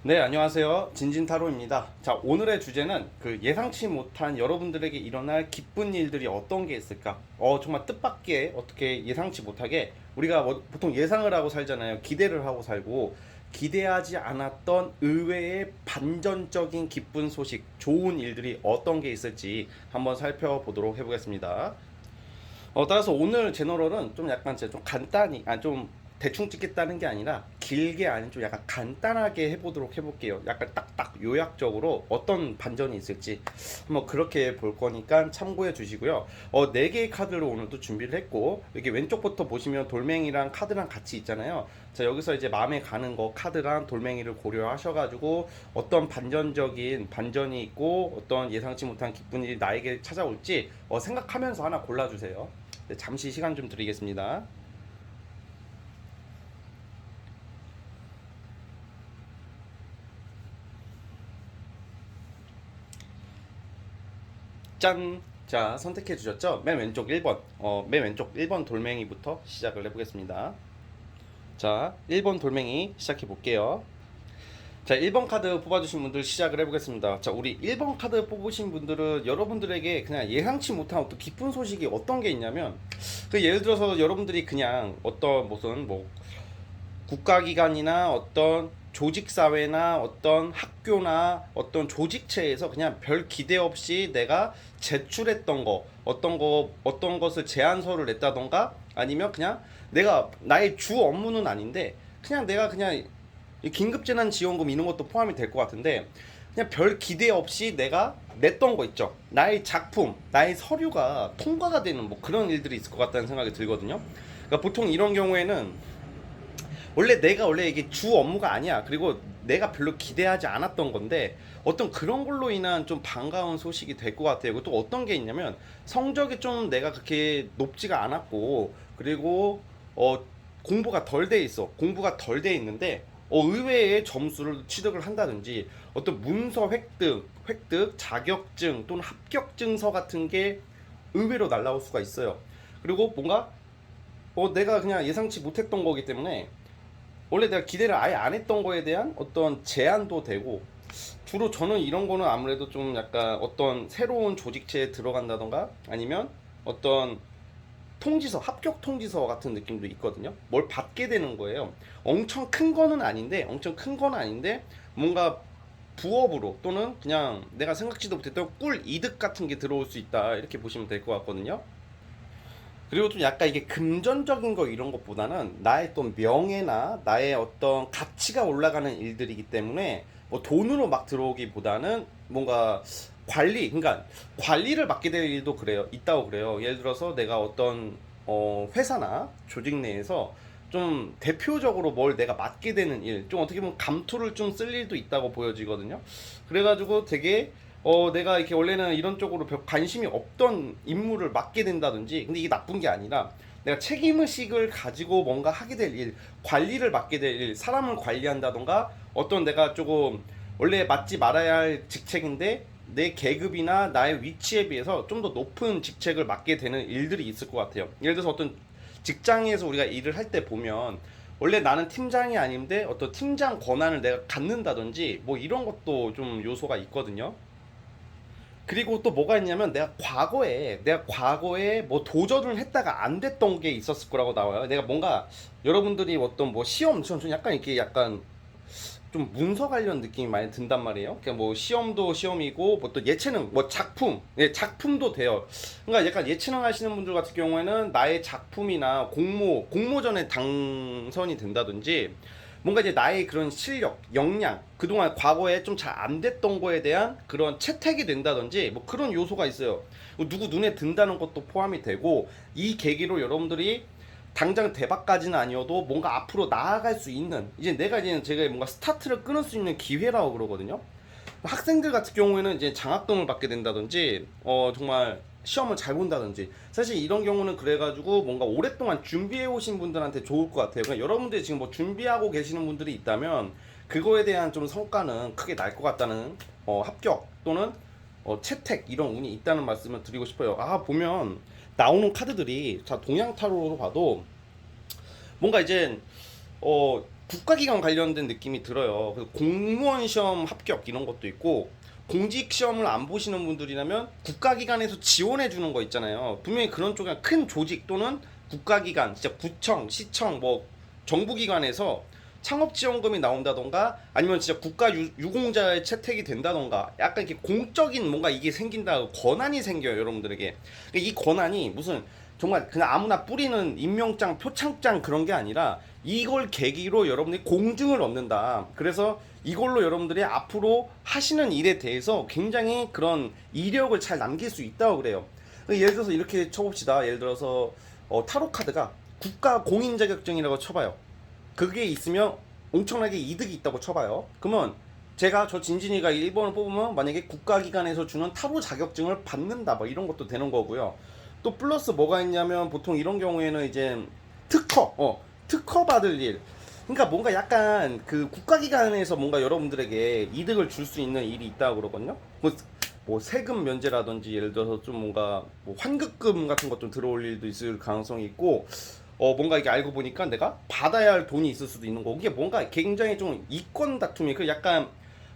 네, 안녕하세요. 진진타로입니다. 자, 오늘의 주제는 그 예상치 못한 여러분들에게 일어날 기쁜 일들이 어떤 게 있을까? 정말 뜻밖의 어떻게 예상치 못하게 우리가 보통 예상을 하고 살잖아요. 기대를 하고 살고 기대하지 않았던 의외의 반전적인 기쁜 소식, 좋은 일들이 어떤 게 있을지 한번 살펴보도록 해보겠습니다. 따라서 오늘 제너럴은 좀 약간 좀 간단히, 좀 대충 찍겠다는 게 아니라 길게 아닌 좀 약간 간단하게 해보도록 해볼게요. 약간 딱딱 요약적으로 어떤 반전이 있을지 한번 그렇게 볼 거니까 참고해 주시고요. 4개의 카드를 오늘도 준비를 했고, 여기 왼쪽부터 보시면 돌멩이랑 카드랑 같이 있잖아요. 자, 여기서 이제 마음에 가는 거 카드랑 돌멩이를 고려하셔가지고 어떤 반전적인 반전이 있고 어떤 예상치 못한 기쁜 일이 나에게 찾아올지 생각하면서 하나 골라주세요. 네, 잠시 시간 좀 드리겠습니다. 짠! 자, 선택해 주셨죠? 맨 왼쪽 1번. 맨 왼쪽 1번 돌멩이부터 시작을 해보겠습니다. 자, 1번 돌멩이 시작해 볼게요. 자, 1번 카드 뽑아주신 분들 시작을 해보겠습니다. 자, 우리 1번 카드 뽑으신 분들은 여러분들에게 그냥 예상치 못한 어떤 기쁜 소식이 어떤 게 있냐면, 예를 들어서 여러분들이 그냥 어떤 무슨 뭐 국가기관이나 어떤 조직사회나 어떤 학교나 어떤 조직체에서 그냥 별 기대 없이 내가 제출했던 어떤 것을 제안서를 냈다던가 아니면 그냥 내가 나의 주 업무는 아닌데 그냥 내가 그냥 긴급재난지원금 이런 것도 포함이 될 것 같은데 그냥 별 기대 없이 내가 냈던 거 있죠. 나의 작품, 나의 서류가 통과가 되는 뭐 그런 일들이 있을 것 같다는 생각이 들거든요. 그러니까 보통 이런 경우에는 원래 이게 주 업무가 아니야. 그리고 내가 별로 기대하지 않았던 건데 어떤 그런 걸로 인한 좀 반가운 소식이 될 것 같아요. 그리고 또 어떤 게 있냐면 성적이 좀 내가 그렇게 높지가 않았고 그리고 공부가 덜 돼 있어. 공부가 덜 돼 있는데 의외의 점수를 취득을 한다든지 어떤 문서 획득, 자격증 또는 합격증서 같은 게 의외로 날라올 수가 있어요. 그리고 뭔가 내가 그냥 예상치 못했던 거기 때문에 원래 내가 기대를 아예 안 했던 거에 대한 어떤 제안도 되고 주로 저는 이런 거는 아무래도 좀 약간 어떤 새로운 조직체에 들어간다던가 아니면 어떤 통지서, 합격 통지서 같은 느낌도 있거든요. 뭘 받게 되는 거예요. 엄청 큰 건 아닌데 뭔가 부업으로 또는 그냥 내가 생각지도 못했던 꿀 이득 같은 게 들어올 수 있다. 이렇게 보시면 될 것 같거든요. 그리고 좀 약간 이게 금전적인 거 이런 것보다는 나의 또 명예나 나의 어떤 가치가 올라가는 일들이기 때문에 뭐 돈으로 막 들어오기보다는 뭔가 그러니까 관리를 맡게 될 일도 있다고 그래요. 예를 들어서 내가 어떤 회사나 조직 내에서 좀 대표적으로 뭘 내가 맡게 되는 일, 좀 어떻게 보면 감투를 좀 쓸 일도 있다고 보여지거든요. 그래가지고 되게 내가 이렇게 원래는 이런 쪽으로 별 관심이 없던 임무를 맡게 된다든지, 근데 이게 나쁜 게 아니라 내가 책임의식을 가지고 뭔가 하게 될 일, 관리를 맡게 될 일, 사람을 관리한다던가 어떤 내가 조금 원래 맡지 말아야 할 직책인데 내 계급이나 나의 위치에 비해서 좀 더 높은 직책을 맡게 되는 일들이 있을 것 같아요. 예를 들어서 어떤 직장에서 우리가 일을 할 때 보면 원래 나는 팀장이 아닌데 어떤 팀장 권한을 내가 갖는다든지 뭐 이런 것도 좀 요소가 있거든요. 그리고 또 뭐가 있냐면 내가 과거에 뭐 도전을 했다가 안 됐던 게 있었을 거라고 나와요. 내가 뭔가 여러분들이 어떤 뭐 시험 좀 약간 이렇게 약간 좀 문서 관련 느낌이 많이 든단 말이에요. 그냥 뭐 시험도 시험이고 뭐 또 예체능 뭐 작품도 돼요. 그러니까 약간 예체능 하시는 분들 같은 경우에는 나의 작품이나 공모전에 당선이 된다든지 뭔가 이제 나의 그런 실력, 역량, 그동안 과거에 좀 잘 안 됐던 거에 대한 그런 채택이 된다든지 뭐 그런 요소가 있어요. 누구 눈에 든다는 것도 포함이 되고 이 계기로 여러분들이 당장 대박까지는 아니어도 뭔가 앞으로 나아갈 수 있는 이제 내가 이제 제가 뭔가 스타트를 끊을 수 있는 기회라고 그러거든요. 학생들 같은 경우에는 이제 장학금을 받게 된다든지 정말 시험을 잘 본다든지 사실 이런 경우는 그래가지고 뭔가 오랫동안 준비해 오신 분들한테 좋을 것 같아요. 그러니까 여러분들이 지금 뭐 준비하고 계시는 분들이 있다면 그거에 대한 좀 성과는 크게 날 것 같다는 합격 또는 채택 이런 운이 있다는 말씀을 드리고 싶어요. 보면 나오는 카드들이 자 동양 타로로 봐도 뭔가 이제 국가기관 관련된 느낌이 들어요. 그 공무원 시험 합격 이런 것도 있고, 공직 시험을 안 보시는 분들이라면 국가기관에서 지원해 주는 거 있잖아요. 분명히 그런 쪽에 큰 조직 또는 국가기관, 진짜 구청, 시청, 뭐 정부기관에서 창업지원금이 나온다던가 아니면 진짜 유공자의 채택이 된다던가 약간 이렇게 공적인 뭔가 이게 생긴다, 권한이 생겨요 여러분들에게. 이 권한이 무슨 정말 그냥 아무나 뿌리는 임명장, 표창장 그런 게 아니라 이걸 계기로 여러분들이 공증을 얻는다. 그래서 이걸로 여러분들이 앞으로 하시는 일에 대해서 굉장히 그런 이력을 잘 남길 수 있다고 그래요. 예를 들어서 이렇게 쳐봅시다. 예를 들어서 타로 카드가 국가 공인 자격증이라고 쳐봐요. 그게 있으면 엄청나게 이득이 있다고 쳐봐요. 그러면 저 진진이가 1번을 뽑으면 만약에 국가기관에서 주는 타로 자격증을 받는다 뭐 이런 것도 되는 거고요. 또 플러스 뭐가 있냐면 보통 이런 경우에는 이제 특허 받을 일. 그러니까 뭔가 약간 그 국가기관에서 뭔가 여러분들에게 이득을 줄 수 있는 일이 있다고 그러거든요. 뭐 세금 면제라든지 예를 들어서 좀 뭔가 뭐 환급금 같은 것 좀 들어올 일도 있을 가능성이 있고, 뭔가 이게 알고 보니까 내가 받아야 할 돈이 있을 수도 있는 거고, 이게 뭔가 굉장히 좀 이권 다툼이 그 약간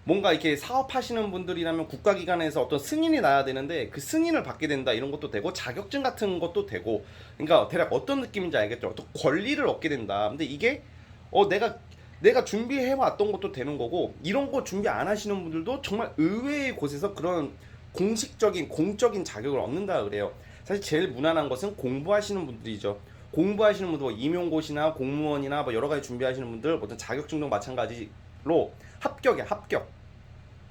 뭔가 이렇게 사업하시는 분들이라면 국가기관에서 어떤 승인이 나야 되는데 그 승인을 받게 된다 이런 것도 되고, 자격증 같은 것도 되고, 그러니까 대략 어떤 느낌인지 알겠죠? 또 권리를 얻게 된다. 근데 이게 내가 준비해 왔던 것도 되는 거고, 이런 거 준비 안 하시는 분들도 정말 의외의 곳에서 그런 공적인 자격을 얻는다 그래요. 사실 제일 무난한 것은 공부하시는 분들이죠. 공부하시는 분들, 뭐 임용고시나 공무원이나 뭐 여러 가지 준비하시는 분들, 어떤 자격증도 마찬가지로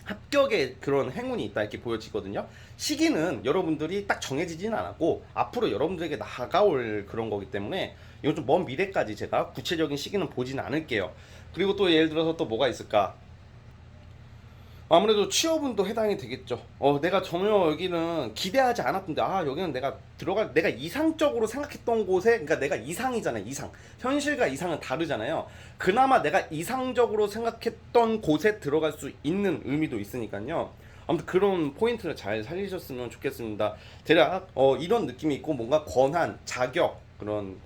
합격의 그런 행운이 있다 이렇게 보여지거든요. 시기는 여러분들이 딱 정해지진 않았고 앞으로 여러분들에게 다가올 그런 거기 때문에 이건 좀 먼 미래까지 제가 구체적인 시기는 보진 않을게요. 그리고 또 예를 들어서 또 뭐가 있을까? 아무래도 취업운도 해당이 되겠죠. 내가 전혀 여기는 기대하지 않았던데, 여기는 내가 이상적으로 생각했던 곳에, 그러니까 내가 이상이잖아요, 이상. 현실과 이상은 다르잖아요. 그나마 내가 이상적으로 생각했던 곳에 들어갈 수 있는 의미도 있으니까요. 아무튼 그런 포인트를 잘 살리셨으면 좋겠습니다. 대략, 이런 느낌이 있고, 뭔가 권한, 자격, 그런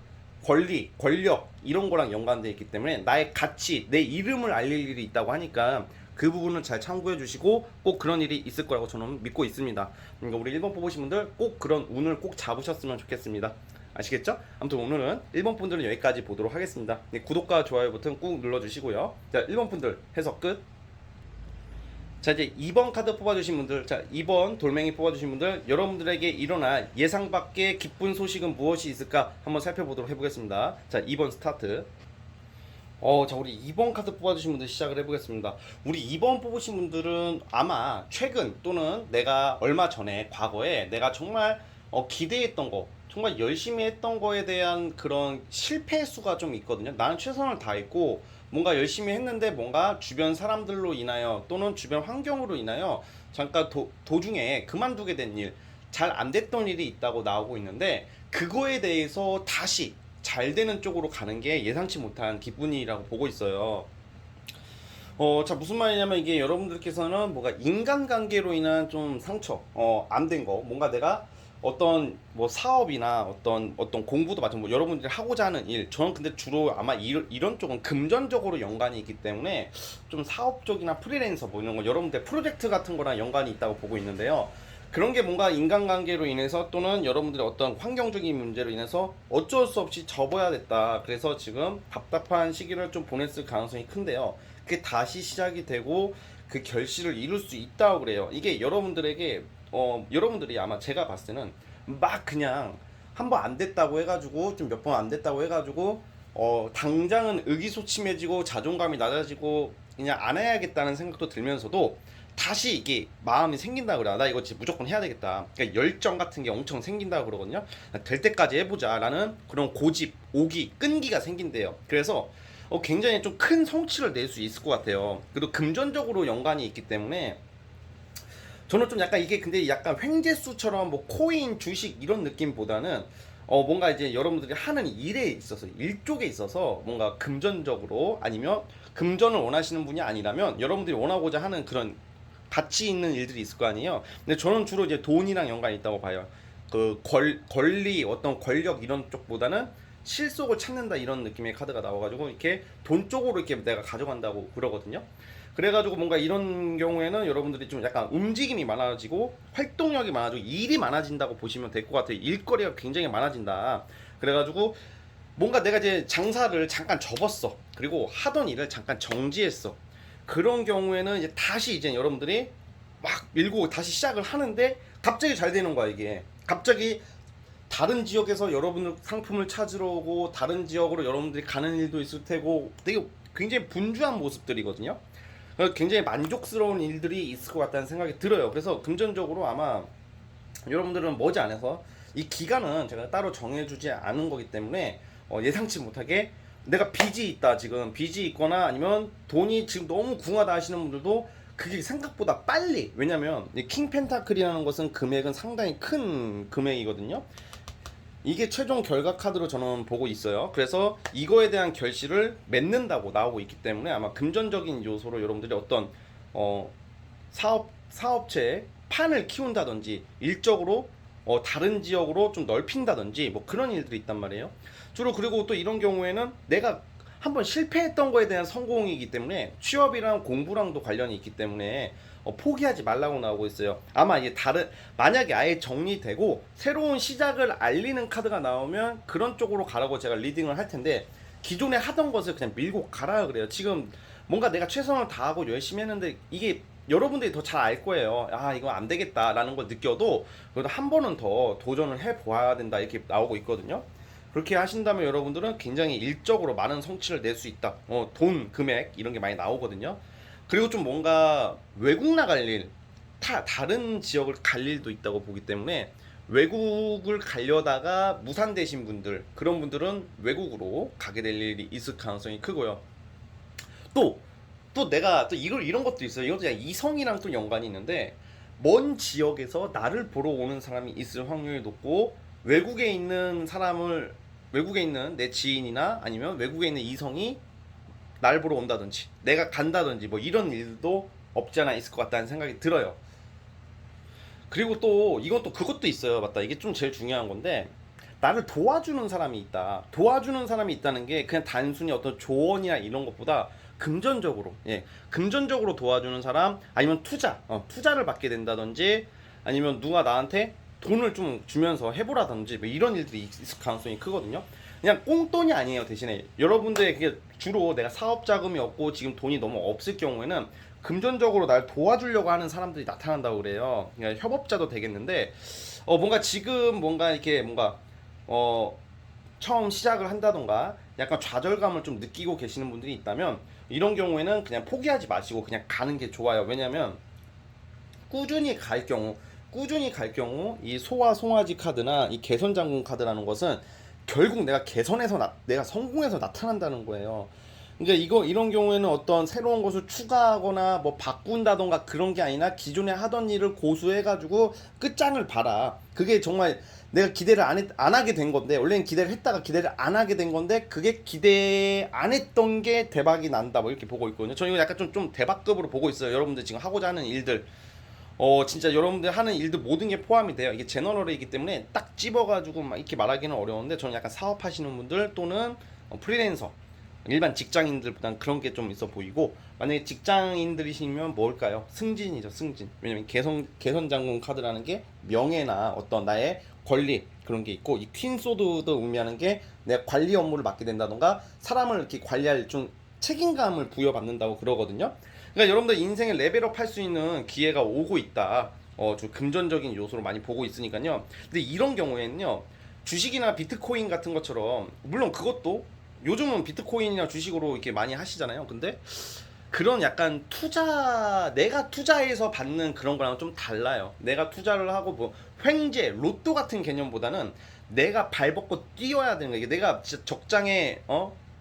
권리, 권력, 이런 거랑 연관되어 있기 때문에 나의 가치, 내 이름을 알릴 일이 있다고 하니까 그 부분을 잘 참고해 주시고 꼭 그런 일이 있을 거라고 저는 믿고 있습니다. 그러니까 우리 1번 뽑으신 분들 꼭 그런 운을 꼭 잡으셨으면 좋겠습니다. 아시겠죠? 아무튼 오늘은 1번 분들은 여기까지 보도록 하겠습니다. 네, 구독과 좋아요 버튼 꾹 눌러주시고요. 자, 1번 분들 해석 끝. 자, 이제 2번 카드 뽑아주신 분들, 자 2번 돌멩이 뽑아주신 분들, 여러분들에게 일어날 예상 밖의 기쁜 소식은 무엇이 있을까 한번 살펴보도록 해보겠습니다. 자, 2번 스타트. 자, 우리 2번 카드 뽑아주신 분들 시작을 해보겠습니다. 우리 2번 뽑으신 분들은 아마 최근 또는 내가 얼마 전에 과거에 내가 정말 기대했던 거, 정말 열심히 했던 거에 대한 그런 실패 수가 좀 있거든요. 나는 최선을 다했고 뭔가 열심히 했는데 뭔가 주변 사람들로 인하여 또는 주변 환경으로 인하여 잠깐 도중에 그만두게 된 일, 잘 안 됐던 일이 있다고 나오고 있는데, 그거에 대해서 다시 잘 되는 쪽으로 가는 게 예상치 못한 기분이라고 보고 있어요. 자, 무슨 말이냐면 이게 여러분들께서는 뭔가 인간관계로 인한 좀 상처, 안 된 거, 뭔가 내가 어떤 뭐 사업이나 어떤 공부도 마찬가지로 뭐 여러분들이 하고자 하는 일, 저는 근데 주로 아마 이런 쪽은 금전적으로 연관이 있기 때문에 좀 사업 쪽이나 프리랜서 뭐 이런 거 여러분들 프로젝트 같은 거랑 연관이 있다고 보고 있는데요. 그런 게 뭔가 인간관계로 인해서 또는 여러분들의 어떤 환경적인 문제로 인해서 어쩔 수 없이 접어야 됐다. 그래서 지금 답답한 시기를 좀 보냈을 가능성이 큰데요. 그게 다시 시작이 되고 그 결실을 이룰 수 있다고 그래요. 이게 여러분들이 아마 제가 봤을 때는 막 그냥 한 번 안 됐다고 해가지고 좀 몇 번 안 됐다고 해가지고 당장은 의기소침해지고 자존감이 낮아지고 그냥 안 해야겠다는 생각도 들면서도 다시 이게 마음이 생긴다 그래. 나 이거 무조건 해야 되겠다. 그러니까 열정 같은 게 엄청 생긴다 그러거든요. 될 때까지 해보자라는 그런 고집, 오기, 끈기가 생긴대요. 그래서 굉장히 좀 큰 성취를 낼 수 있을 것 같아요. 그래도 금전적으로 연관이 있기 때문에 저는 좀 약간 이게 근데 약간 횡재수처럼 뭐 코인, 주식 이런 느낌보다는 뭔가 이제 여러분들이 하는 일에 있어서 일 쪽에 있어서 뭔가 금전적으로 아니면 금전을 원하시는 분이 아니라면 여러분들이 원하고자 하는 그런 가치 있는 일들이 있을 거 아니에요. 근데 저는 주로 이제 돈이랑 연관이 있다고 봐요. 그 권리, 어떤 권력 이런 쪽보다는 실속을 찾는다 이런 느낌의 카드가 나와가지고 이렇게 돈 쪽으로 이렇게 내가 가져간다고 그러거든요. 그래가지고 뭔가 이런 경우에는 여러분들이 좀 약간 움직임이 많아지고 활동력이 많아지고 일이 많아진다고 보시면 될 것 같아요. 일거리가 굉장히 많아진다. 그래가지고 뭔가 내가 이제 장사를 잠깐 접었어. 그리고 하던 일을 잠깐 정지했어. 그런 경우에는 이제 다시 이제 여러분들이 막 밀고 다시 시작을 하는데 갑자기 잘 되는 거야 이게. 갑자기 다른 지역에서 여러분들 상품을 찾으러 오고 다른 지역으로 여러분들이 가는 일도 있을 테고 되게 굉장히 분주한 모습들이거든요. 그래서 굉장히 만족스러운 일들이 있을 것 같다는 생각이 들어요. 그래서 금전적으로 아마 여러분들은 머지않아서 이 기간은 제가 따로 정해주지 않은 거기 때문에 예상치 못하게 내가 빚이 있다 지금 빚이 있거나 아니면 돈이 지금 너무 궁하다 하시는 분들도 그게 생각보다 빨리 왜냐면 킹 펜타클이라는 것은 금액은 상당히 큰 금액이거든요. 이게 최종 결과 카드로 저는 보고 있어요. 그래서 이거에 대한 결실을 맺는다고 나오고 있기 때문에 아마 금전적인 요소로 여러분들이 어떤 사업체의 판을 키운다든지 일적으로 다른 지역으로 좀 넓힌다든지 뭐 그런 일들이 있단 말이에요. 주로 그리고 또 이런 경우에는 내가 한번 실패했던 거에 대한 성공이기 때문에 취업이랑 공부랑도 관련이 있기 때문에 포기하지 말라고 나오고 있어요. 아마 이게 만약에 아예 정리되고 새로운 시작을 알리는 카드가 나오면 그런 쪽으로 가라고 제가 리딩을 할 텐데 기존에 하던 것을 그냥 밀고 가라 그래요. 지금 뭔가 내가 최선을 다하고 열심히 했는데 이게 여러분들이 더 잘 알 거예요. 아 이거 안 되겠다라는 걸 느껴도 그래도 한 번은 더 도전을 해 보아야 된다 이렇게 나오고 있거든요. 그렇게 하신다면 여러분들은 굉장히 일적으로 많은 성취를 낼 수 있다. 돈, 금액 이런 게 많이 나오거든요. 그리고 좀 뭔가 외국 나갈 일, 다른 지역을 갈 일도 있다고 보기 때문에 외국을 가려다가 무산되신 분들, 그런 분들은 외국으로 가게 될 일이 있을 가능성이 크고요. 또, 또 내가 또 이런 것도 있어요. 이것도 그냥 이성이랑 또 연관이 있는데 먼 지역에서 나를 보러 오는 사람이 있을 확률이 높고 외국에 있는 내 지인이나 아니면 외국에 있는 이성이 날 보러 온다든지 내가 간다든지 뭐 이런 일도 없지 않아 있을 것 같다는 생각이 들어요. 그리고 또 이건 또 그것도 있어요. 맞다. 이게 좀 제일 중요한 건데 나를 도와주는 사람이 있다. 도와주는 사람이 있다는 게 그냥 단순히 어떤 조언이나 이런 것보다 금전적으로, 금전적으로 도와주는 사람 아니면 투자를 받게 된다든지 아니면 누가 나한테 돈을 좀 주면서 해보라든지 뭐 이런 일들이 있을 가능성이 크거든요. 그냥 꽁돈이 아니에요. 대신에 여러분들의 그게 주로 내가 사업 자금이 없고 지금 돈이 너무 없을 경우에는 금전적으로 날 도와주려고 하는 사람들이 나타난다고 그래요. 그러니까 협업자도 되겠는데 뭔가 지금 뭔가 이렇게 뭔가 어 처음 시작을 한다던가 약간 좌절감을 좀 느끼고 계시는 분들이 있다면 이런 경우에는 그냥 포기하지 마시고 그냥 가는 게 좋아요. 왜냐면 꾸준히 갈 경우 이 소와 송아지 카드나 이 개선 장군 카드라는 것은 결국 내가 성공해서 나타난다는 거예요. 그러니까 이런 경우에는 어떤 새로운 것을 추가하거나 뭐 바꾼다던가 그런 게 아니라 기존에 하던 일을 고수해가지고 끝장을 봐라. 그게 정말 내가 기대를 안 하게 된 건데 원래는 기대를 했다가 기대를 안 하게 된 건데 그게 기대 안 했던 게 대박이 난다 뭐 이렇게 보고 있거든요. 저는 이거 약간 좀 대박급으로 보고 있어요. 여러분들 지금 하고자 하는 일들 진짜 여러분들 하는 일들 모든 게 포함이 돼요. 이게 제너럴이기 때문에 딱 집어가지고 막 이렇게 말하기는 어려운데 저는 약간 사업하시는 분들 또는 프리랜서 일반 직장인들보다는 그런 게 좀 있어 보이고 만약에 직장인들이시면 뭘까요? 승진이죠, 승진. 왜냐면 개선 장군 카드라는 게 명예나 어떤 나의 권리 그런 게 있고 이 퀸 소드도 의미하는 게 내가 관리 업무를 맡게 된다던가 사람을 이렇게 관리할 좀 책임감을 부여받는다고 그러거든요. 그러니까 여러분들 인생을 레벨업 할 수 있는 기회가 오고 있다. 좀 금전적인 요소로 많이 보고 있으니까요. 근데 이런 경우에는요, 주식이나 비트코인 같은 것처럼, 물론 그것도 요즘은 비트코인이나 주식으로 이렇게 많이 하시잖아요. 근데 그런 약간 내가 투자해서 받는 그런 거랑 좀 달라요. 내가 투자를 하고 뭐 횡재, 로또 같은 개념보다는 내가 발벗고 뛰어야 되는 거예요. 내가 진짜 적장에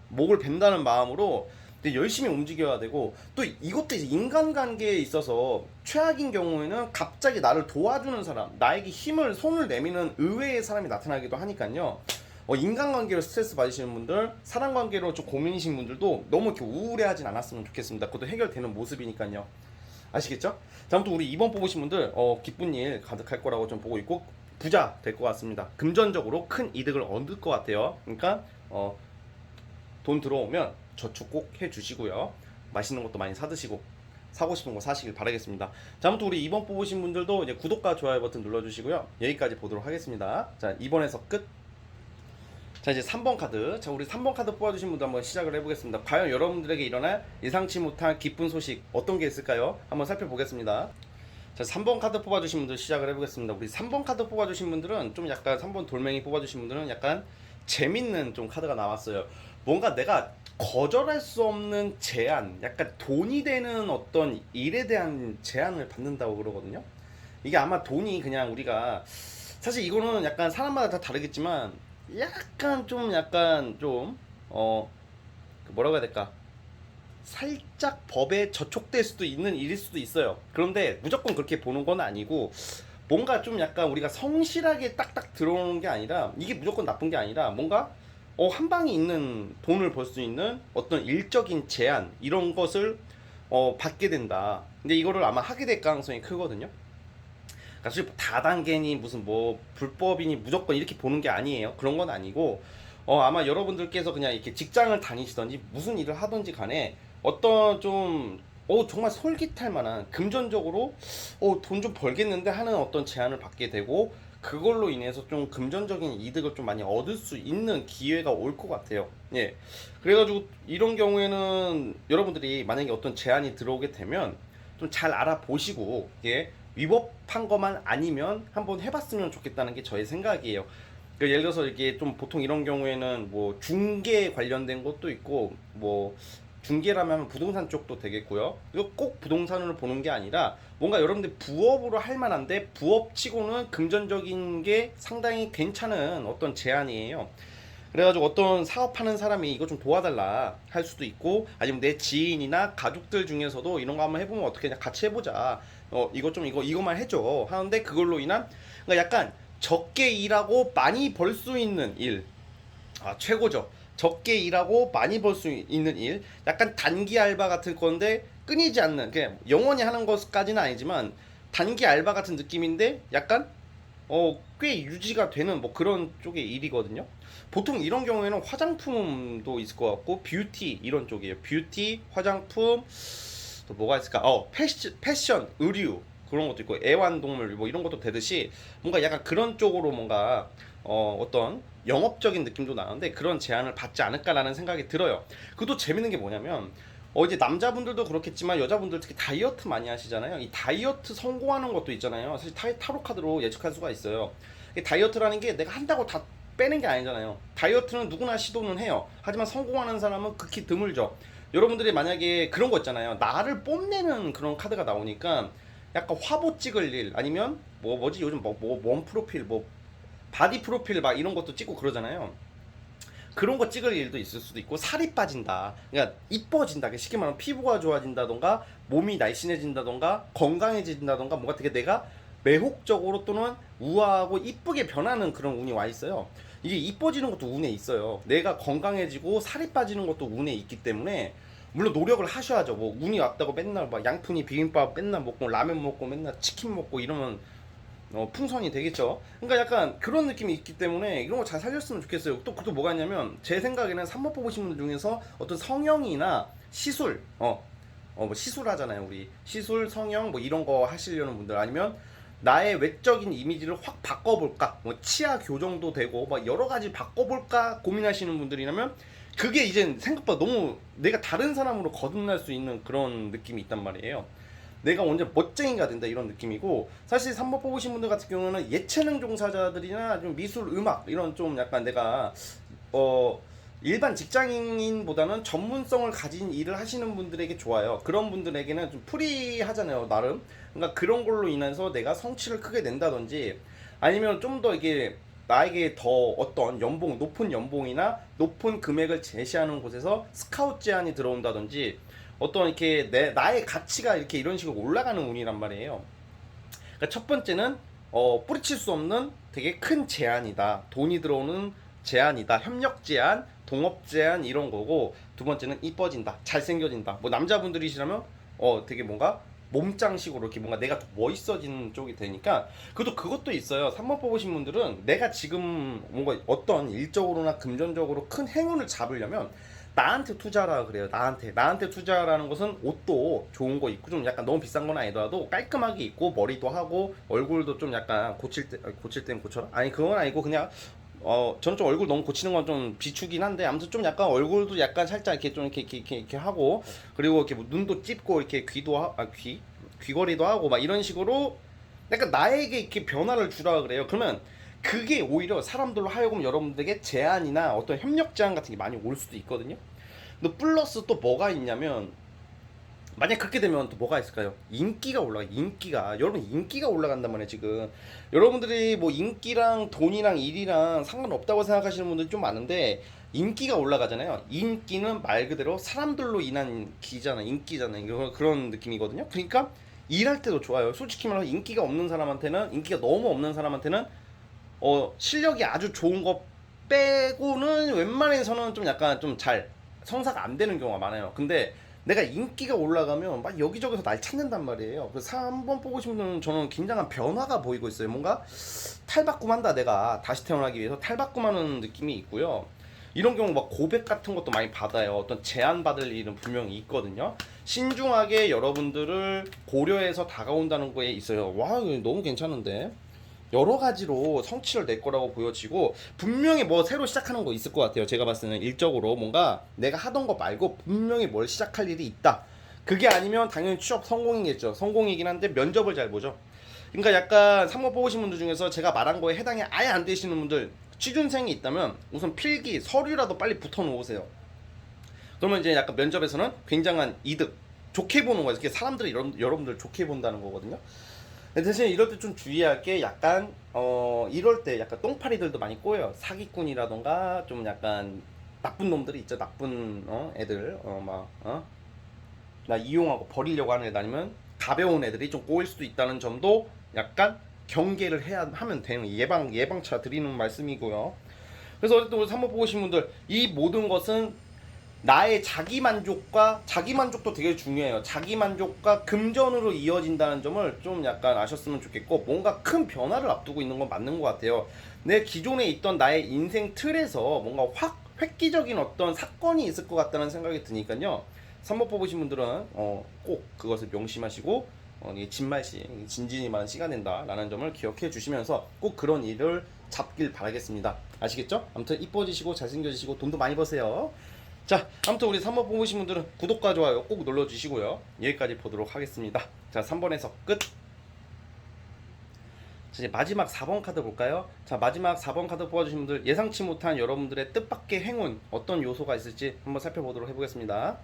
목을 벤다는 마음으로 근데 열심히 움직여야 되고 또 이것도 이제 인간관계에 있어서 최악인 경우에는 갑자기 나를 도와주는 사람 나에게 손을 내미는 의외의 사람이 나타나기도 하니까요. 인간관계로 스트레스 받으시는 분들 사랑관계로 좀 고민이신 분들도 너무 이렇게 우울해하진 않았으면 좋겠습니다. 그것도 해결되는 모습이니까요. 아시겠죠? 자, 아무튼 우리 2번 뽑으신 분들 기쁜 일 가득할 거라고 좀 보고 있고 부자 될 것 같습니다. 금전적으로 큰 이득을 얻을 것 같아요. 그러니까 돈 들어오면 저축 꼭 해주시고요. 맛있는 것도 많이 사드시고 사고 싶은 거 사시길 바라겠습니다. 자, 아무튼 우리 2번 뽑으신 분들도 이제 구독과 좋아요 버튼 눌러주시고요. 여기까지 보도록 하겠습니다. 자, 2번에서 끝. 자, 이제 3번 카드. 자, 우리 3번 카드 뽑아주신 분도 한번 시작을 해보겠습니다. 과연 여러분들에게 일어날 예상치 못한 기쁜 소식 어떤 게 있을까요? 한번 살펴보겠습니다. 자, 3번 카드 뽑아주신 분들 시작을 해보겠습니다. 우리 3번 카드 뽑아주신 분들은 좀 약간 3번 돌멩이 뽑아주신 분들은 약간 재밌는 좀 카드가 나왔어요. 뭔가 내가 거절할 수 없는 제안, 약간 돈이 되는 어떤 일에 대한 제안을 받는다고 그러거든요. 이게 아마 돈이 그냥 우리가 사실 이거는 약간 사람마다 다 다르겠지만 약간 좀 뭐라고 해야 될까? 살짝 법에 저촉될 수도 있는 일일 수도 있어요. 그런데 무조건 그렇게 보는 건 아니고 뭔가 좀 약간 우리가 성실하게 딱딱 들어오는 게 아니라 이게 무조건 나쁜 게 아니라 뭔가 한 방에 있는 돈을 벌 수 있는 어떤 일적인 제한 이런 것을 받게 된다. 근데 이거를 아마 하게 될 가능성이 크거든요. 그러니까 사실 다단계니 무슨 뭐 불법이니 무조건 이렇게 보는 게 아니에요. 그런 건 아니고 아마 여러분들께서 그냥 이렇게 직장을 다니시던지 무슨 일을 하던지 간에 어떤 좀 정말 솔깃할 만한 금전적으로 돈 좀 벌겠는데 하는 어떤 제안을 받게 되고 그걸로 인해서 좀 금전적인 이득을 좀 많이 얻을 수 있는 기회가 올 것 같아요. 예. 그래가지고 이런 경우에는 여러분들이 만약에 어떤 제안이 들어오게 되면 좀 잘 알아보시고 예. 위법한 것만 아니면 한번 해봤으면 좋겠다는 게 저의 생각이에요. 예를 들어서 이게 좀 보통 이런 경우에는 뭐 중개 관련된 것도 있고 뭐 중개라면 부동산 쪽도 되겠고요. 이거 꼭 부동산으로 보는 게 아니라 뭔가 여러분들 부업으로 할 만한데 부업치고는 금전적인 게 상당히 괜찮은 어떤 제안이에요. 그래가지고 어떤 사업하는 사람이 이거 좀 도와달라 할 수도 있고 아니면 내 지인이나 가족들 중에서도 이런 거 한번 해보면 어떻게 같이 해보자. 이거만 해줘 하는데 그걸로 인한 그러니까 약간 적게 일하고 많이 벌 수 있는 일. 최고죠. 적게 일하고 많이 벌 수 있는 일. 약간 단기 알바 같은 건데 끊이지 않는 그냥 영원히 하는 것까지는 아니지만 단기 알바 같은 느낌인데 약간 꽤 유지가 되는 뭐 그런 쪽의 일이거든요. 보통 이런 경우에는 화장품도 있을 것 같고 뷰티 이런 쪽이에요. 뷰티, 화장품 또 뭐가 있을까? 패션, 의류 그런 것도 있고 애완동물 뭐 이런 것도 되듯이 뭔가 약간 그런 쪽으로 뭔가 어떤 영업적인 느낌도 나는데 그런 제안을 받지 않을까라는 생각이 들어요. 그것도 재밌는 게 뭐냐면 이제 남자분들도 그렇겠지만 여자분들 특히 다이어트 많이 하시잖아요. 이 다이어트 성공하는 것도 있잖아요. 사실 타로 카드로 예측할 수가 있어요. 이 다이어트라는 게 내가 한다고 다 빼는 게 아니잖아요. 다이어트는 누구나 시도는 해요. 하지만 성공하는 사람은 극히 드물죠. 여러분들이 만약에 그런 거 있잖아요. 나를 뽐내는 그런 카드가 나오니까 약간 화보 찍을 일 아니면 뭐지 요즘 원 프로필 바디 프로필 막 이런 것도 찍고 그러잖아요. 그런 거 찍을 일도 있을 수도 있고 살이 빠진다. 그러니까 이뻐진다. 쉽게 말하면 피부가 좋아진다던가 몸이 날씬해진다던가 건강해진다던가 뭔가 되게 내가 매혹적으로 또는 우아하고 이쁘게 변하는 그런 운이 와 있어요. 이게 이뻐지는 것도 운에 있어요. 내가 건강해지고 살이 빠지는 것도 운에 있기 때문에 물론 노력을 하셔야죠. 뭐 운이 왔다고 맨날 막 양푼이 비빔밥 맨날 먹고 라면 먹고 맨날 치킨 먹고 이러면 풍선이 되겠죠. 그러니까 약간 그런 느낌이 있기 때문에 이런 거 잘 살렸으면 좋겠어요. 또 뭐가 있냐면 제 생각에는 3번 뽑으신 분들 중에서 어떤 성형이나 시술 뭐 시술 하잖아요. 우리 시술 성형 뭐 이런 거 하시려는 분들 아니면 나의 외적인 이미지를 확 바꿔볼까 뭐 치아 교정도 되고 막 여러 가지 바꿔볼까 고민하시는 분들이라면 그게 이제 생각보다 너무 내가 다른 사람으로 거듭날 수 있는 그런 느낌이 있단 말이에요. 내가 완전 멋쟁이가 된다 이런 느낌이고 사실 3번 뽑으신 분들 같은 경우는 예체능 종사자들이나 좀 미술 음악 이런 좀 약간 내가 일반 직장인보다는 전문성을 가진 일을 하시는 분들에게 좋아요. 그런 분들에게는 좀 프리하잖아요 나름. 그러니까 그런 걸로 인해서 내가 성취를 크게 낸다든지 아니면 좀 더 이게 나에게 더 어떤 높은 연봉이나 높은 금액을 제시하는 곳에서 스카우트 제안이 들어온다든지 어떤 이렇게 나의 가치가 이렇게 이런 식으로 올라가는 운이란 말이에요. 그러니까 첫 번째는 뿌리칠 수 없는 되게 큰 제안이다. 돈이 들어오는 제안이다. 협력 제안, 동업 제안 이런 거고 두 번째는 이뻐진다. 잘생겨진다. 뭐 남자분들이시라면 되게 뭔가 몸짱식으로 이렇게 뭔가 내가 더 멋있어지는 쪽이 되니까 그것도 있어요. 3번 뽑으신 분들은 내가 지금 뭔가 어떤 일적으로나 금전적으로 큰 행운을 잡으려면 나한테 투자라 그래요. 나한테 투자라는 것은 옷도 좋은 거 입고 좀 약간 너무 비싼 건 아니더라도 깔끔하게 입고 머리도 하고 얼굴도 좀 약간 고칠 땐 고쳐라? 아니 그건 아니고 그냥 저는 좀 얼굴 너무 고치는 건 좀 비추긴 한데 아무튼 좀 약간 얼굴도 약간 살짝 이렇게 좀 이렇게 하고 그리고 이렇게 뭐 눈도 찝고 이렇게 귀걸이도 하고 막 이런 식으로 약간 나에게 이렇게 변화를 주라 그래요. 그러면 그게 오히려 사람들로 하여금 여러분들에게 제한이나 어떤 협력 제한 같은 게 많이 올 수도 있거든요. 근데 플러스 또 뭐가 있냐면 만약 그렇게 되면 또 뭐가 있을까요? 여러분 인기가 올라간단 말이에요. 지금 여러분들이 뭐 인기랑 돈이랑 일이랑 상관없다고 생각하시는 분들이 좀 많은데 인기가 올라가잖아요. 인기는 말 그대로 사람들로 인한 인기잖아요. 그런 느낌이거든요. 그러니까 일할 때도 좋아요. 솔직히 말해서 인기가 너무 없는 사람한테는 실력이 아주 좋은 거 빼고는 웬만해서는 좀 약간 좀 잘 성사가 안 되는 경우가 많아요. 근데 내가 인기가 올라가면 막 여기저기서 날 찾는단 말이에요. 그래서 3번 뽑으신 분은 저는 굉장한 변화가 보이고 있어요. 뭔가 탈바꿈한다, 내가 다시 태어나기 위해서 탈바꿈하는 느낌이 있고요. 이런 경우 막 고백 같은 것도 많이 받아요. 어떤 제안받을 일은 분명히 있거든요. 신중하게 여러분들을 고려해서 다가온다는 거에 있어요. 와, 이거 너무 괜찮은데? 여러 가지로 성취를 낼 거라고 보여지고 분명히 뭐 새로 시작하는 거 있을 것 같아요. 제가 봤을 때는 일적으로 뭔가 내가 하던 거 말고 분명히 뭘 시작할 일이 있다. 그게 아니면 당연히 취업 성공이겠죠. 성공이긴 한데 면접을 잘 보죠. 그러니까 약간 3번 뽑으신 분들 중에서 제가 말한 거에 해당이 아예 안 되시는 분들, 취준생이 있다면 우선 필기 서류라도 빨리 붙어 놓으세요. 그러면 이제 약간 면접에서는 굉장한 이득, 좋게 보는 거예요. 이렇게 사람들이 여러분들 좋게 본다는 거거든요. 대신 이럴 때 좀 주의할 게 약간 이럴 때 약간 똥파리들도 많이 꼬여요. 사기꾼이라던가 좀 약간 나쁜 놈들이 있죠. 나쁜 애들 나 이용하고 버리려고 하는 애들 아니면 가벼운 애들이 좀 꼬일 수도 있다는 점도 약간 경계를 하면 되는 예방차 드리는 말씀이고요. 그래서 어쨌든 우리 3번 보신 분들 이 모든 것은 나의 자기만족도 되게 중요해요. 자기만족과 금전으로 이어진다는 점을 좀 약간 아셨으면 좋겠고, 뭔가 큰 변화를 앞두고 있는 건 맞는 것 같아요. 내 기존에 있던 나의 인생 틀에서 뭔가 획기적인 어떤 사건이 있을 것 같다는 생각이 드니까요. 3번 뽑으신 분들은 꼭 그것을 명심하시고 진진이 많은 시가 된다라는 점을 기억해 주시면서 꼭 그런 일을 잡길 바라겠습니다. 아시겠죠? 아무튼 이뻐지시고 잘생겨지시고 돈도 많이 버세요. 자, 아무튼 우리 3번 뽑으신 분들은 구독과 좋아요 꼭 눌러주시고요. 여기까지 보도록 하겠습니다. 자, 3번에서 끝. 자, 이제 마지막 4번 카드 볼까요? 자, 마지막 4번 카드 뽑아주신 분들 예상치 못한 여러분들의 뜻밖의 행운 어떤 요소가 있을지 한번 살펴보도록 해보겠습니다.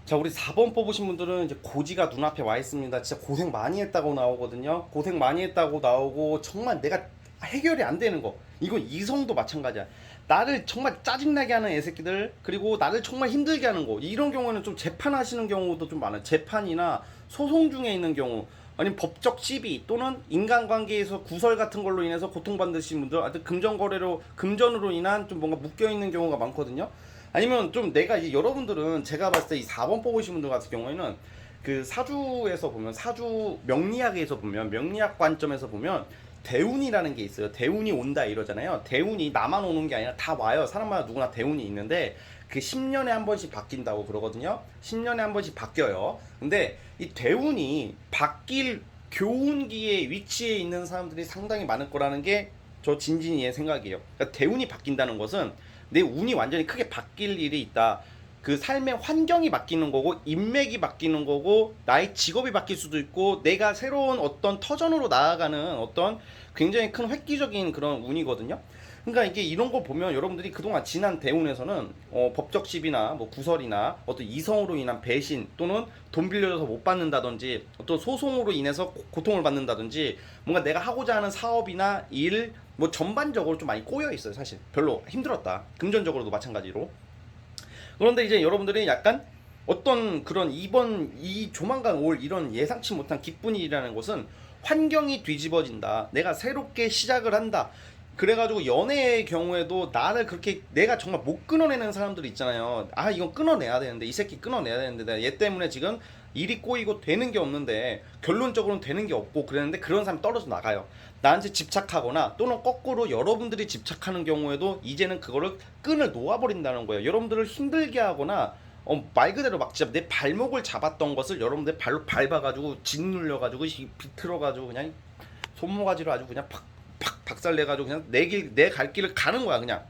자, 우리 4번 뽑으신 분들은 이제 고지가 눈앞에 와 있습니다. 진짜 고생 많이 했다고 나오거든요. 고생 많이 했다고 나오고 정말 내가 해결이 안 되는 거, 이건 이성도 마찬가지야. 나를 정말 짜증나게 하는 애새끼들, 그리고 나를 정말 힘들게 하는 거, 이런 경우에는 좀 재판하시는 경우도 좀 많아요. 재판이나 소송 중에 있는 경우, 아니면 법적 시비 또는 인간관계에서 구설 같은 걸로 인해서 고통받으신 분들, 하여튼 금전으로 인한 좀 뭔가 묶여있는 경우가 많거든요. 아니면 좀 내가 이제 여러분들은 제가 봤을 때 이 4번 뽑으신 분들 같은 경우에는 그 사주에서 보면, 사주 명리학에서 보면, 명리학 관점에서 보면 대운이라는 게 있어요. 대운이 온다 이러잖아요. 대운이 나만 오는 게 아니라 다 와요. 사람마다 누구나 대운이 있는데 그 10년에 한 번씩 바뀐다고 그러거든요. 10년에 한 번씩 바뀌어요. 근데 이 대운이 바뀔 교운기의 위치에 있는 사람들이 상당히 많을 거라는 게 저 진진이의 생각이에요. 그러니까 대운이 바뀐다는 것은 내 운이 완전히 크게 바뀔 일이 있다. 그 삶의 환경이 바뀌는 거고, 인맥이 바뀌는 거고, 나의 직업이 바뀔 수도 있고, 내가 새로운 어떤 터전으로 나아가는 어떤 굉장히 큰 획기적인 그런 운이거든요. 그러니까 이게 이런 걸 보면 여러분들이 그동안 지난 대운에서는 법적 시비나 뭐 구설이나 어떤 이성으로 인한 배신 또는 돈 빌려줘서 못 받는다든지 어떤 소송으로 인해서 고통을 받는다든지 뭔가 내가 하고자 하는 사업이나 일 뭐 전반적으로 좀 많이 꼬여 있어요. 사실 별로 힘들었다. 금전적으로도 마찬가지로. 그런데 이제 여러분들이 약간 어떤 그런 이 조만간 올 이런 예상치 못한 기쁜 일이라는 것은 환경이 뒤집어진다. 내가 새롭게 시작을 한다. 그래가지고 연애의 경우에도 나를 그렇게 내가 정말 못 끊어내는 사람들이 있잖아요. 아 이건 끊어내야 되는데 이 새끼 끊어내야 되는데 내가 얘 때문에 지금 일이 꼬이고 되는 게 없는데 결론적으로는 되는 게 없고 그랬는데 그런 사람이 떨어져 나가요. 나한테 집착하거나 또는 거꾸로 여러분들이 집착하는 경우에도 이제는 그거를 끈을 놓아버린다는 거예요. 여러분들을 힘들게 하거나 말 그대로 막 진짜 내 발목을 잡았던 것을 여러분들 발로 밟아가지고 짓눌려가지고 비틀어가지고 그냥 손모가지로 아주 그냥 팍팍 박살내가지고 그냥 내 갈 길을 가는 거야 그냥.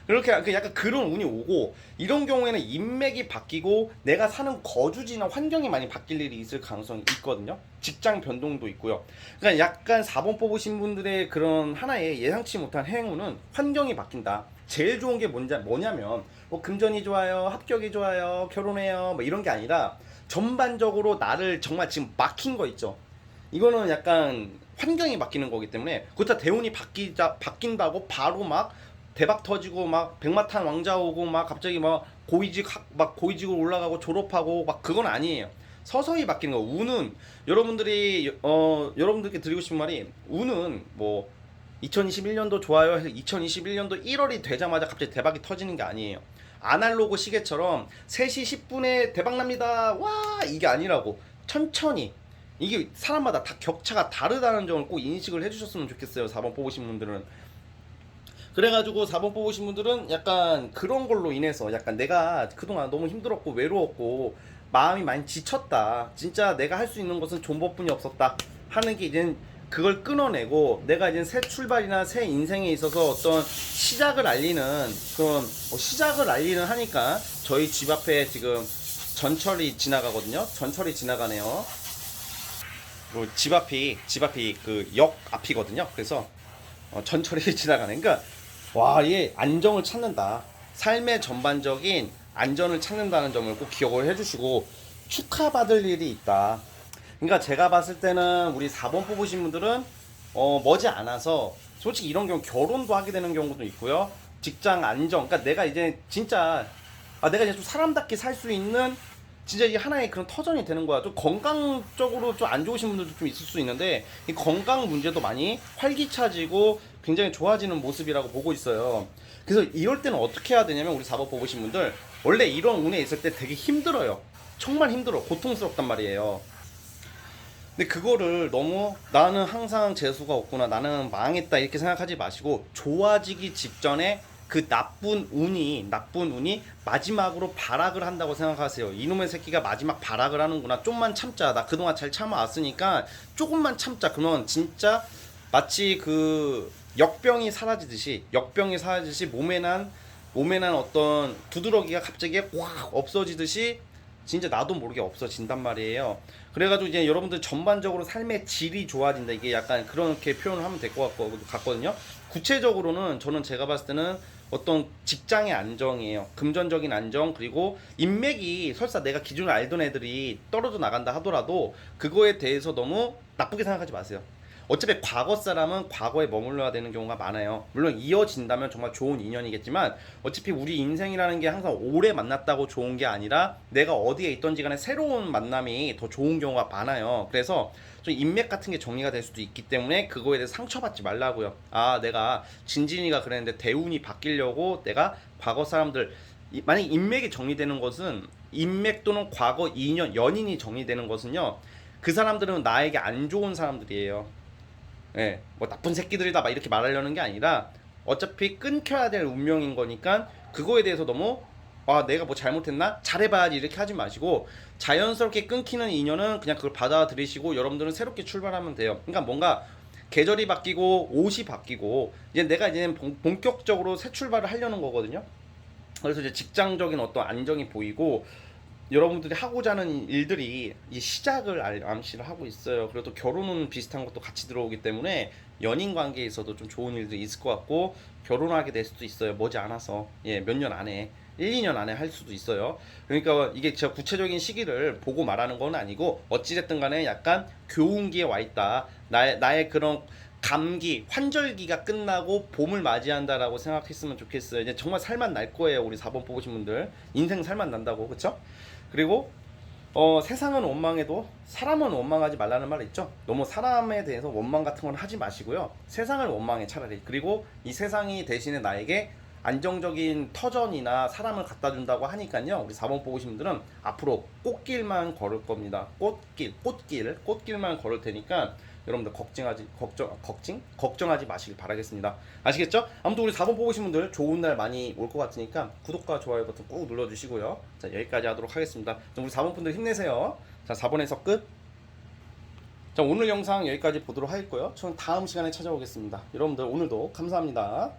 그렇게 약간 그런 운이 오고 이런 경우에는 인맥이 바뀌고 내가 사는 거주지나 환경이 많이 바뀔 일이 있을 가능성이 있거든요. 직장 변동도 있고요. 그러니까 약간 4번 뽑으신 분들의 그런 하나의 예상치 못한 행운은 환경이 바뀐다. 제일 좋은 게 뭐냐면 뭐 금전이 좋아요, 합격이 좋아요, 결혼해요 뭐 이런 게 아니라 전반적으로 나를 정말 지금 막힌 거 있죠. 이거는 약간 환경이 바뀌는 거기 때문에 그렇다 대운이 바뀐다고 바로 막 대박 터지고 막 백마탄 왕자 오고 막 갑자기 막 고위직으로 올라가고 졸업하고 막 그건 아니에요. 서서히 바뀌는 거. 운은 여러분들께 드리고 싶은 말이 운은 뭐 2021년도 좋아요 해서 2021년도 1월이 되자마자 갑자기 대박이 터지는 게 아니에요. 아날로그 시계처럼 3시 10분에 대박 납니다. 와 이게 아니라고. 천천히 이게 사람마다 다 격차가 다르다는 점을 꼭 인식을 해주셨으면 좋겠어요. 4번 뽑으신 분들은. 그래가지고 4번 뽑으신 분들은 약간 그런 걸로 인해서 약간 내가 그동안 너무 힘들었고 외로웠고 마음이 많이 지쳤다. 진짜 내가 할 수 있는 것은 존버뿐이 없었다 하는 게 이제 그걸 끊어내고 내가 이제 새 출발이나 새 인생에 있어서 어떤 시작을 알리는 그런 시작을 알리는 하니까 저희 집 앞에 지금 전철이 지나가거든요. 전철이 지나가네요. 집 앞이 그 역 앞이거든요. 그래서 전철이 지나가네. 그러니까 와, 얘 안정을 찾는다. 삶의 전반적인 안전을 찾는다는 점을 꼭 기억을 해주시고 축하받을 일이 있다. 그러니까 제가 봤을 때는 우리 4번 뽑으신 분들은 머지 않아서 솔직히 이런 경우 결혼도 하게 되는 경우도 있고요. 직장 안정. 그러니까 내가 이제 진짜 내가 이제 좀 사람답게 살 수 있는 진짜 이 하나의 그런 터전이 되는 거야. 좀 건강적으로 좀 안 좋으신 분들도 좀 있을 수 있는데 이 건강 문제도 많이 활기차지고 굉장히 좋아지는 모습이라고 보고 있어요. 그래서 이럴 때는 어떻게 해야 되냐면 우리 4번 뽑으신 분들 원래 이런 운에 있을 때 되게 힘들어요. 정말 힘들어. 고통스럽단 말이에요. 근데 그거를 너무 나는 항상 재수가 없구나 나는 망했다 이렇게 생각하지 마시고 좋아지기 직전에 그 나쁜 운이 마지막으로 발악을 한다고 생각하세요. 이놈의 새끼가 마지막 발악을 하는구나. 좀만 참자. 나 그동안 잘 참아왔으니까 조금만 참자. 그러면 진짜 마치 그 역병이 사라지듯이 몸에 난 어떤 두드러기가 갑자기 확 없어지듯이 진짜 나도 모르게 없어진단 말이에요. 그래가지고 이제 여러분들 전반적으로 삶의 질이 좋아진다. 이게 약간 그렇게 표현을 하면 될 것 같거든요. 구체적으로는 저는 제가 봤을 때는 어떤 직장의 안정이에요. 금전적인 안정 그리고 인맥이 설사 내가 기존에 알던 애들이 떨어져 나간다 하더라도 그거에 대해서 너무 나쁘게 생각하지 마세요. 어차피 과거 사람은 과거에 머물러야 되는 경우가 많아요. 물론 이어진다면 정말 좋은 인연이겠지만 어차피 우리 인생이라는 게 항상 오래 만났다고 좋은 게 아니라 내가 어디에 있던지 간에 새로운 만남이 더 좋은 경우가 많아요. 그래서 좀 인맥 같은 게 정리가 될 수도 있기 때문에 그거에 대해서 상처받지 말라고요. 내가 진진이가 그랬는데 대운이 바뀌려고 내가 과거 사람들 만약 인맥이 정리되는 것은 인맥 또는 과거 인연 연인이 정리되는 것은요. 그 사람들은 나에게 안 좋은 사람들이에요. 예, 뭐 나쁜 새끼들이다 막 이렇게 말하려는 게 아니라 어차피 끊겨야 될 운명인 거니까 그거에 대해서 너무 내가 뭐 잘못했나? 잘해봐야지 이렇게 하지 마시고 자연스럽게 끊기는 인연은 그냥 그걸 받아들이시고 여러분들은 새롭게 출발하면 돼요. 그러니까 뭔가 계절이 바뀌고 옷이 바뀌고 이제 내가 이제 본격적으로 새 출발을 하려는 거거든요. 그래서 이제 직장적인 어떤 안정이 보이고 여러분들이 하고자 하는 일들이 이 시작을 암시를 하고 있어요. 그리고 또 결혼은 비슷한 것도 같이 들어오기 때문에 연인 관계에 있어도 좀 좋은 일들이 있을 것 같고 결혼하게 될 수도 있어요. 머지 않아서 몇 년 안에 1, 2년 안에 할 수도 있어요. 그러니까 이게 제가 구체적인 시기를 보고 말하는 건 아니고 어찌됐든 간에 약간 교훈기에 와 있다. 나의 그런 감기, 환절기가 끝나고 봄을 맞이한다라고 생각했으면 좋겠어요. 이제 정말 살만 날 거예요. 우리 4번 뽑으신 분들. 인생 살만 난다고. 그쵸? 그리고 세상은 원망해도 사람은 원망하지 말라는 말 있죠. 너무 사람에 대해서 원망 같은 건 하지 마시고요. 세상을 원망해 차라리. 그리고 이 세상이 대신에 나에게 안정적인 터전이나 사람을 갖다 준다고 하니까요. 우리 4번 뽑으신 분들은 앞으로 꽃길만 걸을 겁니다. 꽃길만 걸을 테니까 여러분들 걱정하지 마시길 바라겠습니다. 아시겠죠? 아무튼 우리 4번 뽑으신 분들 좋은 날 많이 올 것 같으니까 구독과 좋아요 버튼 꾹 눌러주시고요. 자, 여기까지 하도록 하겠습니다. 우리 4번 분들 힘내세요. 자, 4번에서 끝. 자, 오늘 영상 여기까지 보도록 하겠고요. 저는 다음 시간에 찾아오겠습니다. 여러분들 오늘도 감사합니다.